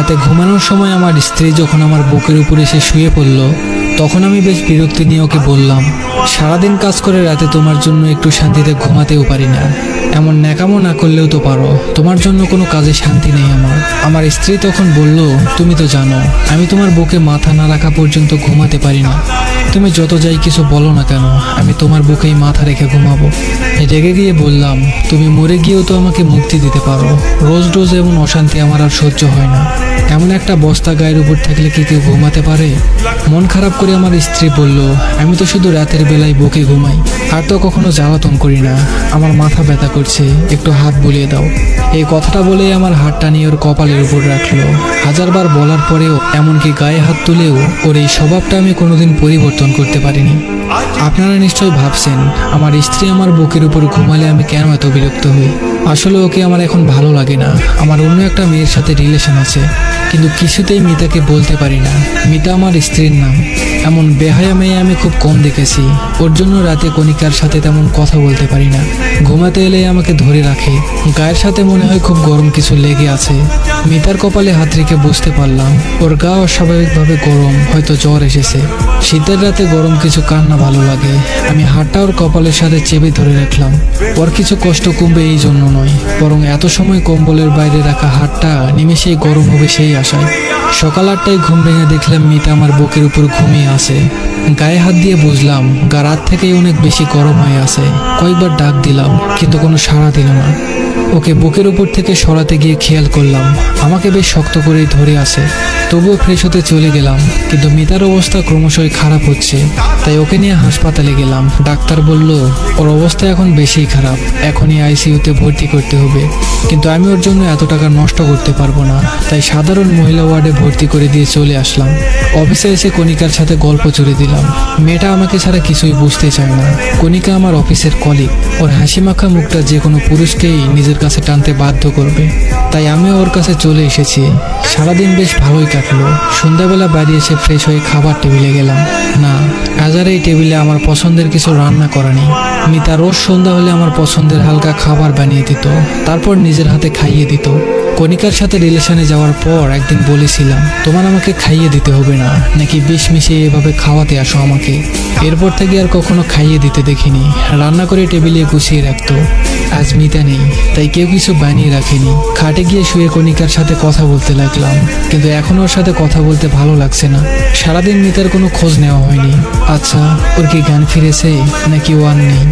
রাতে ঘুমানোর সময় আমার স্ত্রী যখন আমার বুকের উপরে এসে শুয়ে পড়ল, তখন আমি বেশ বিরক্তি নিয়ে ওকে বললাম, সারাদিন কাজ করে রাতে তোমার জন্য একটু শান্তিতে ঘুমাতেও পারি না। এমন ন্যাকামো না করলেও তো পারো, তোমার জন্য কোনো কাজে শান্তি নেই আমার। আমার স্ত্রী তখন বলল, তুমি তো জানো আমি তোমার বুকে মাথা না রাখা পর্যন্ত ঘুমাতে পারি না। তুমি যত যাই কিছু বলো না কেন, আমি তোমার বুকেই মাথা রেখে ঘুমাবো। রেগে গিয়ে বললাম, তুমি মরে গিয়েও তো আমাকে মুক্তি দিতে পারো। রোজ রোজ এমন অশান্তি আমার আর সহ্য হয় না। এমন একটা বস্তা গায়ের উপর থাকলে কি কেউ ঘুমাতে পারে? মন খারাপ করে আমার স্ত্রী বলল, আমি তো শুধু রাতের বেলায় বুকে ঘুমাই, আর তো কখনো জ্বালাতন করি না। আমার মাথা ব্যথা করছে, একটু হাত বুলিয়ে দাও। এই কথাটা বলে আমার হাতটা নিয়ে ওর কপালের উপর রাখলো। হাজারবার বলার পরেও, এমনকি গায়ে হাত তুলেও ওর এই স্বভাবটা আমি কোনোদিন পরিবর্তন করতে পারিনি। আপনারা নিশ্চয়ই ভাবছেন, আমার স্ত্রী আমার বুকের উপর ঘুমালে আমি কেন এত বিরক্ত হই। আসলে ওকে আমার এখন ভালো লাগে না। আমার অন্য একটা মেয়ের সাথে রিলেশন আছে, কিন্তু কিছুতেই মিতাকে বলতে পারি না। মিতা আমার স্ত্রীর নাম। এমন বেহায়া মেয়ে আমি খুব কম দেখেছি। ওর জন্য রাতে কণিকার সাথে তেমন কথা বলতে পারি না। ঘুমাতে এলে আমাকে ধরে রাখে। গায়ের সাথে মনে হয় খুব গরম কিছু লেগে আছে। মিতার কপালে হাত রেখে বুঝতে পারলাম ওর গা অস্বাভাবিকভাবে গরম, হয়তো জ্বর এসেছে। শীতের রাতে গরম কিছু কার না ভালো লাগে। আমি হাতটা ওর কপালের সাথে চেপে ধরে রাখলাম। ওর কিছু কষ্ট কমবে এই জন্য নয়, বরং এত সময় কম্বলের বাইরে রাখা হাতটা নিমেষেই গরম হবে সেই আশায়। সকাল 8টায় ঘুম ভেঙে দেখলাম মিতা আমার বুকের উপর ঘুমিয়ে আছে। গায়ে হাত দিয়ে বুঝলাম গা রাত থেকেই অনেক বেশি গরম হয়ে আছে। কয়েকবার ডাক দিলাম, কিন্তু কোনো সাড়া দিল না। ওকে বুকের উপর থেকে সরাতে গিয়ে খেয়াল করলাম আমাকে বেশ শক্ত করেই ধরে আছে। তবুও ফ্রেশ হতে চলে গেলাম, কিন্তু মিতার অবস্থা ক্রমশই খারাপ হচ্ছে। তাই ওকে নিয়ে হাসপাতালে গেলাম। ডাক্তার বলল ওর অবস্থা এখন বেশিই খারাপ, এখনই আইসিইউতে ভর্তি করতে হবে। কিন্তু আমি ওর জন্য এত টাকা নষ্ট করতে পারবো না। তাই সাধারণ মহিলা ওয়ার্ডে ভর্তি করে দিয়ে চলে আসলাম। অফিসে এসে কণিকার সাথে গল্প জুড়ে দিলাম। মেয়েটা আমাকে ছাড়া কিছুই বুঝতে চায় না। কণিকা আমার অফিসের কলিগ। ওর হাসি মাখা মুখটা যে কোনো পুরুষকেই নিজের কাছে টানতে বাধ্য করবে। তাই আমি ওর কাছে চলে এসেছি। সারাদিন বেশ ভালোই কাটলো। সন্ধ্যাবেলা বাড়ি এসে ফ্রেশ হয়ে খাবার টেবিলে গেলাম। না, আজ আর এই টেবিলে আমার পছন্দের কিছু রান্না করা নেই। মিতা রোজ সন্ধ্যা হলে আমার পছন্দের হালকা খাবার বানিয়ে দিত, তারপর নিজের হাতে খাইয়ে দিত। কণিকার সাথে রিলেশনে যাওয়ার পর একদিন বলেছিলাম, তোমার আমাকে খাইয়ে দিতে হবে না, নাকি বিষ মিশিয়ে এভাবে খাওয়াতে আসো আমাকে। এরপর থেকে আর কখনো খাইয়ে দিতে দেখিনি। রান্না করে টেবিলে গুছিয়ে রাখতো। আজ মিতা নেই, তাই কেউ কিছু বানিয়ে রাখেনি। খাটে গিয়ে শুয়ে কণিকার সাথে কথা বলতে লাগলাম, কিন্তু এখন ওর সাথে কথা বলতে ভালো লাগছে না। সারাদিন মিতার কোনো খোঁজ নেওয়া হয়নি। আচ্ছা, ওর কি জ্ঞান ফিরেছে নাকি ও আর নেই?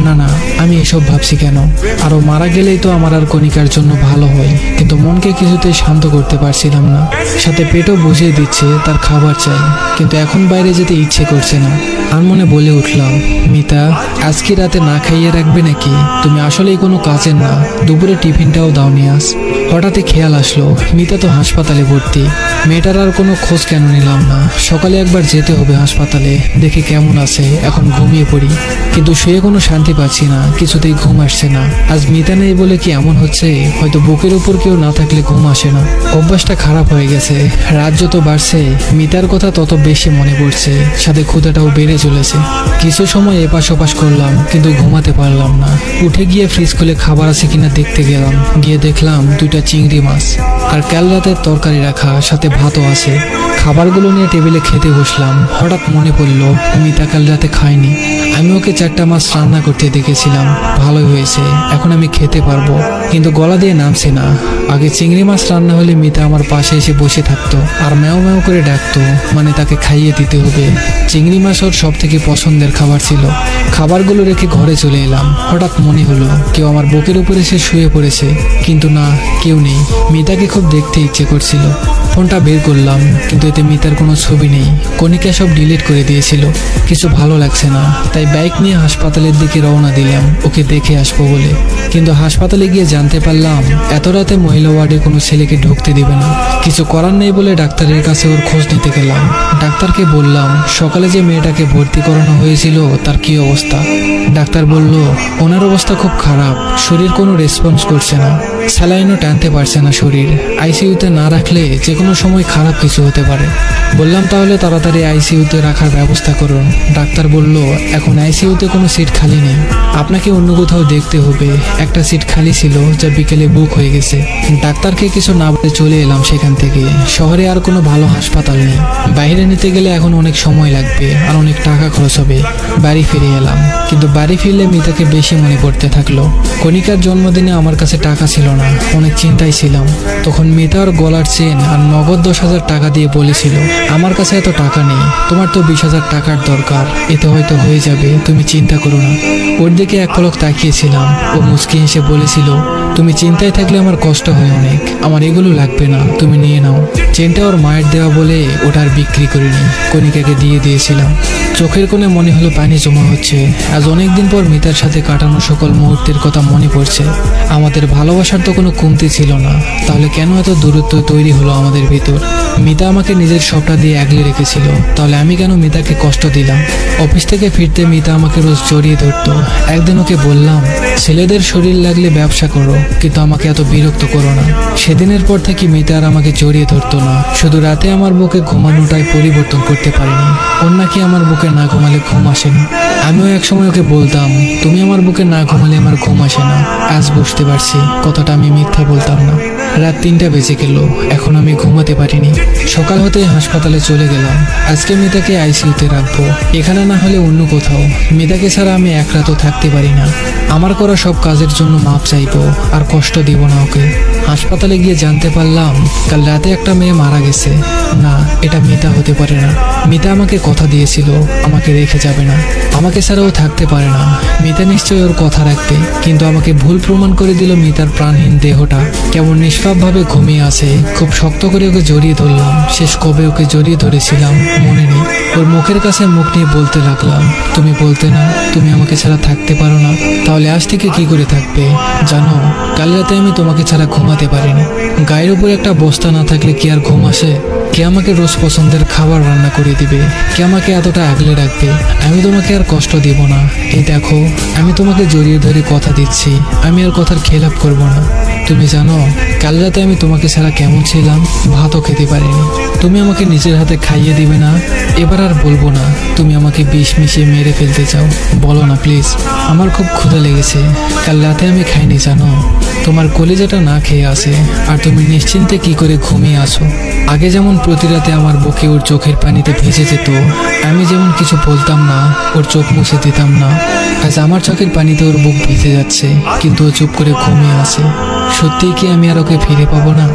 না না, আমি এসব ভাবছি কেন? আরও মারা গেলেই তো আমার আর কণিকার জন্য ভালো হয়, কিন্তু মনকে কিছুতেই শান্ত করতে পারছিলাম না। সাথে পেটও বুঝিয়ে দিচ্ছে তার খাবার চাই, কিন্তু এখন বাইরে যেতে ইচ্ছে করছে না। আর মনে বলে উঠলাম, মিতা, আজকে রাতে না খাইয়ে রাখবে নাকি? তুমি আসলেই কোনো কাজের না। দুপুরে টিফিনটাও দাওনি আজ। হঠাৎই খেয়াল আসলো মিতা তো হাসপাতালে ভর্তি। মেয়েটার আর কোনো খোঁজ কেন নিলাম না? সকালে একবার যেতে হবে হাসপাতালে, দেখি কেমন আছে। এখন ঘুমিয়ে পড়ি, কিন্তু শুয়ে কোনো শান্তি পাচ্ছি না। কিছুতেই ঘুম আসছে না। আজ মিতা নেই বলে কি এমন হচ্ছে? হয়তো বুকের উপর কেউ না থাকলে ঘুম আসে না। অভ্যাসটা খারাপ হয়ে গেছে। রাত যত বাড়ছে মিতার কথা তত বেশি মনে পড়ছে। সাথে ক্ষুধাটাও বেড়ে চলেছে। কিছু সময় এপাশ ওপাশ করলাম, কিন্তু ঘুমাতে পারলাম না। উঠে গিয়ে ফ্রিজ খুলে খাবার আছে কিনা দেখতে গেলাম। গিয়ে দেখলাম 2টা চিংড়ি মাছ আর কাল রাতের তরকারি রাখা, সাথে ভাতও আছে। খাবারগুলো নিয়ে টেবিলে খেতে বসলাম। হঠাৎ মনে পড়লো মিতা কাল রাতে খায়নি। আমি ওকে 4টা মাছ রান্না করতে দেখেছিলাম। ভালোই হয়েছে, এখন আমি খেতে পারবো। কিন্তু গলা দিয়ে নামছে না। আগে চিংড়ি মাছ রান্না হলে মিতা আমার পাশে এসে বসে থাকতো আর ম্যাও ম্যাও করে ডাকতো, মানে তাকে খাইয়ে দিতে হবে। চিংড়ি মাছ ওর সব থেকে পছন্দের খাবার ছিল। খাবারগুলো রেখে ঘরে চলে এলাম। হঠাৎ মনে হলো কেউ আমার বুকের উপরে এসে শুয়ে পড়েছে, কিন্তু না, কেউ নেই। মিতাকে খুব দেখতে ইচ্ছে করছিল। ফোনটা বের করলাম, কিন্তু এতে মিতার কোনো ছবি নেই। কণিকা সব ডিলিট করে দিয়েছিল। কিছু ভালো লাগছে না, তাই বাইক নিয়ে হাসপাতালের দিকে রওনা দিলাম ওকে দেখে আসবো বলে। কিন্তু হাসপাতালে গিয়ে জানতে পারলাম এত রাতে মহিলা ওয়ার্ডে কোনো ছেলেকে ঢুকতে দিবে না। কিছু করার নেই বলে ডাক্তারের কাছে ওর খোঁজ নিতে গেলাম। ডাক্তারকে বললাম সকালে যে মেয়েটাকে ভর্তি করানো হয়েছিল তার কি অবস্থা। ডাক্তার বলল ওনার অবস্থা খুব খারাপ, শরীর কোনো রেসপন্স করছে না, স্যালাইনও টানতে পারছে না শরীর। আইসিইউতে না রাখলে যে কোনো সময় খারাপ কিছু হতে পারে। বললাম তাহলে তাড়াতাড়ি আইসিইউতে রাখার ব্যবস্থা করুন। ডাক্তার বলল এখন আইসিইউতে কোনো সিট খালি নেই। নেই, আপনাকে অন্য কোথাও দেখতে হবে। একটা সিট খালি ছিল যা বিকেলে বুক হয়ে গেছে। ডাক্তারকে কিছু না বলে চলে এলাম সেখান থেকে। শহরে আর কোনো ভালো হাসপাতাল নেই, বাইরে নিতে গেলে এখন অনেক সময় লাগবে আর অনেক টাকা খরচ হবে। বাড়ি ফিরে এলাম, কিন্তু বাড়ি ফিরলে মিতাকে বেশি মনে পড়তে থাকলো। কণিকার জন্মদিনে আমার কাছে টাকা ছিল না, অনেক চিন্তায় ছিলাম। তখন মিতার গলার চেন আর নগদ 10,000 টাকা দিয়ে বলেছিল, আমার কাছে এত টাকা নেই, তোমার তো 20,000 টাকার দরকার, এতে হয়তো হয়ে যাবে, তুমি চিন্তা করো না। ওর দিকে এক পলক তাকিয়েছিলাম। ও মুচকি হেসে বলেছিল, তুমি চিন্তায় থাকলে আমার কষ্ট হয় অনেক, আমার এগুলো লাগবে না, তুমি নিয়ে নাও। চেনটা ওর মায়ের দেওয়া বলে ওটা আর বিক্রি করিনি, কণিকাকে দিয়ে দিয়েছিলাম। চোখের কোণে মনে হলো পানি জমা হচ্ছে। আজ অনেকদিন পর মিতার সাথে কাটানো সকল মুহূর্তের কথা মনে পড়ছে। আমাদের ভালোবাসার তো কোনো কমতি ছিল না, তাহলে কেন এত দূরত্ব তৈরি হলো আমাদের ভিতর? মিতা আমাকে নিজের সবটা দিয়ে আগলে রেখেছিল, তাহলে আমি কেন মিতাকে কষ্ট দিলাম? অফিস থেকে ফিরতে মিতা আমাকে রোজ জড়িয়ে ধরতো। একদিন ওকে বললাম, ছেলেদের শরীর লাগলে ব্যবসা করো, কিন্তু আমাকে এত বিরক্ত করো না। সেদিনের পর থেকে মিতা আর আমাকে জড়িয়ে ধরতো না। শুধু রাতে আমার বুকে ঘুমানোটাই পরিবর্তন করতে পারিনি। ওর নাকি আমার বুকে না ঘুমালে ঘুম আসে না। আমিও একসময় ওকে বলতাম, তুমি আমার বুকে না ঘুমালে আমার ঘুম আসে না। আজ বুঝতে পারছি কথাটা আমি মিথ্যা বলতাম না। রাত 3টা বেজে গেল, এখন আমি ঘুমাতে পারিনি। সকাল হতে হাসপাতালে চলে গেলাম। আজকে মিতাকে আইসিইউতে রাখবো, এখানে না হলে অন্য কোথাও। মিতাকে ছাড়া আমি এক রাতও থাকতে পারি না। আমার করা সব কাজের জন্য মাপ চাইবো, আর কষ্ট দিব না ওকে। হাসপাতালে গিয়ে জানতে পারলাম কাল রাতে একটা মেয়ে মারা গেছে। না, এটা মিতা হতে পারে না। মিতা আমাকে কথা দিয়েছিল আমাকে রেখে যাবে না, আমাকে ছাড়াও থাকতে পারে না। মিতা নিশ্চয়ই ওর কথা রাখবে, কিন্তু আমাকে ভুল প্রমাণ করে দিল। মিতার প্রাণহীন দেহটা কেমন নিষ্পাপভাবে ঘুমিয়ে আছে। খুব শক্ত করে ওকে জড়িয়ে ধরলাম। শেষ কবে ওকে জড়িয়ে ধরেছিলাম মনে নেই। ওর মুখের কাছে মুখ নিয়ে বলতে লাগলাম, তুমি বলতে না তুমি আমাকে ছাড়া থাকতে পারো না, তাহলে আজ থেকে কি করে থাকবে? জানো, কাল রাতে আমি তোমাকে ছাড়া ঘুমাতে পারিনি। গায়ের উপর একটা বস্তা না থাকলে কি আর ঘুম আসে? কে আমাকে রোজ পছন্দের খাবার রান্না করে দিবে? কে আমাকে এতটা আগলে রাখবে? আমি তোমাকে আর কষ্ট দিব না। এই দেখো, আমি তোমাকে জড়িয়ে ধরে কথা দিচ্ছি, আমি আর কথার খেলাপ করব না। তুমি জানো কাল রাতে আমি তোমাকে ছাড়া কেমন ছিলাম? ভাতও খেতে পারিনি। তুমি আমাকে নিজের হাতে খাইয়ে দিবে না? এবার আর বলবো না তুমি আমাকে বিষ মিশিয়ে মেরে ফেলতে চাও, বলো না প্লিজ। আমার খুব ক্ষুধা লেগেছে, কাল রাতে আমি খাইনি জানো। তোমার কলিজাটা না খেয়ে আসে, আর তুমি নিশ্চিন্তে কি করে ঘুমিয়ে আছো। আগে যেমন প্রতি রাতে আমার বুকে ওর চোখের পানিতে ভেসে যেত, আমি যেমন কিছু বলতাম না, ওর চোখ মুছে দিতাম না। আজ আমার চোখের পানিতে ওর বুক ভিজে যাচ্ছে, কিন্তু ও চুপ করে ঘুমিয়ে আছে। সত্যিই কি আমি আর ওকে ফিরে পাবো না?